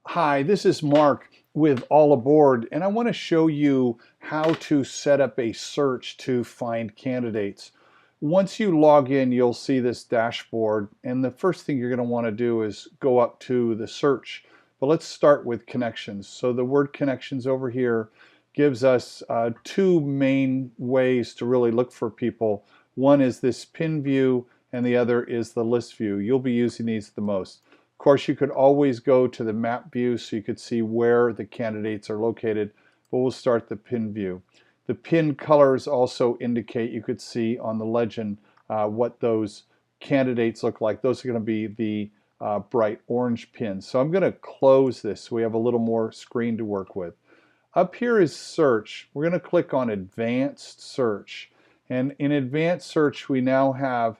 Hi, this is Mark with All Aboard, and I want to show you how to set up a search to find candidates. Once you log in, you'll see this dashboard, and the first thing you're going to want to do is go up to the search. But let's start with connections. So the word connections over here gives us two main ways to really look for people. One is this pin view, and the other is the list view. You'll be using these the most. Of course, you could always go to the map view so you could see where the candidates are located, but we'll start the pin view. The pin colors also indicate, you could see on the legend, what those candidates look like. Those are going to be the bright orange pins. So I'm going to close this so we have a little more screen to work with. Up here is search. We're going to click on advanced search. And in advanced search, we now have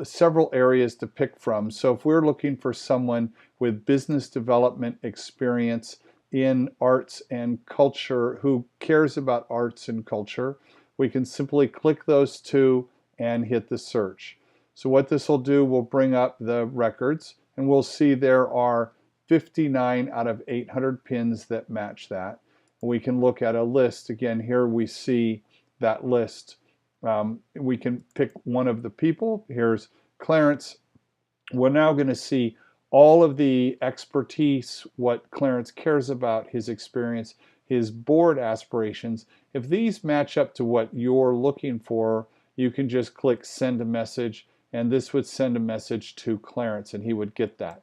several areas to pick from. So if we're looking for someone with business development experience in arts and culture who cares about arts and culture, we can simply click those two and hit the search. So what this will do, we'll bring up the records, and we'll see there are 59 out of 800 pins that match that. We can look at a list. Again, here we see that list. We can pick one of the people. Here's Clarence. We're now going to see all of the expertise, what Clarence cares about, his experience, his board aspirations. If these match up to what you're looking for, you can just click send a message, and this would send a message to Clarence, and he would get that.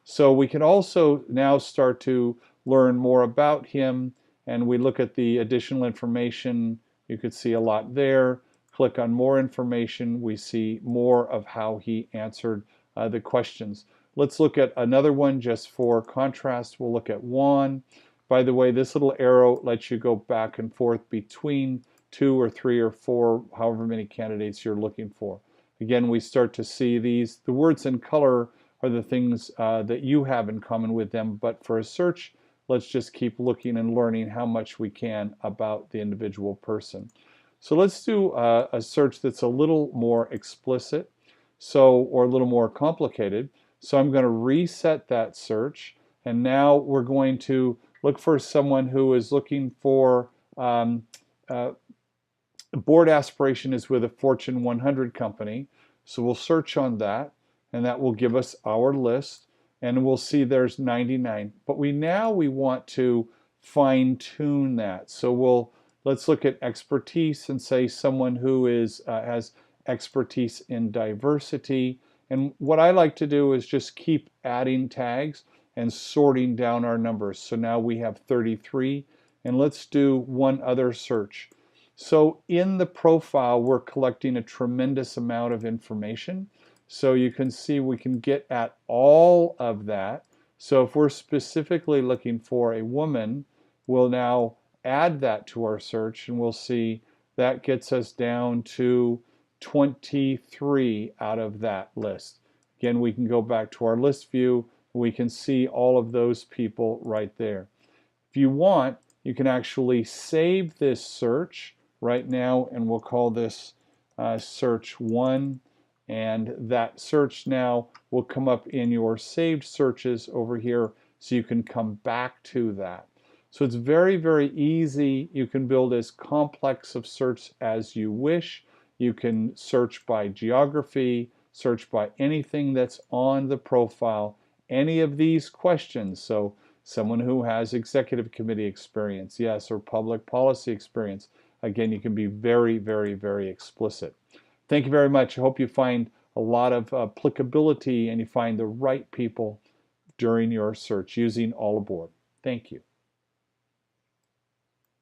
So we can also now start to learn more about him, and we look at the additional information. You could see a lot there. Click on more information. We see more of how he answered the questions. Let's look at another one just for contrast. We'll look at Juan. By the way, this little arrow lets you go back and forth between 2 or 3 or 4, however many candidates you're looking for. Again, we start to see these. The words in color are the things that you have in common with them, but for a search, let's just keep looking and learning how much we can about the individual person. So let's do a search that's a little more explicit, or a little more complicated. So I'm going to reset that search, and now we're going to look for someone who is looking for board aspiration is with a Fortune 100 company. So we'll search on that, and that will give us our list, and we'll see there's 99. But we want to fine tune that. So let's look at expertise and say someone who has expertise in diversity. And what I like to do is just keep adding tags and sorting down our numbers. So now we have 33, and let's do one other search. So in the profile, we're collecting a tremendous amount of information. So you can see we can get at all of that. So if we're specifically looking for a woman, we'll now add that to our search, and we'll see that gets us down to 23 out of that list. Again, we can go back to our list view. We can see all of those people right there. If you want, you can actually save this search right now, and we'll call this search 1, and that search now will come up in your saved searches over here, so you can come back to that. So it's very, very easy. You can build as complex of search as you wish. You can search by geography, search by anything that's on the profile, any of these questions. So someone who has executive committee experience, yes, or public policy experience. Again, you can be very, very, very explicit. Thank you very much. I hope you find a lot of applicability and you find the right people during your search using All Aboard. Thank you.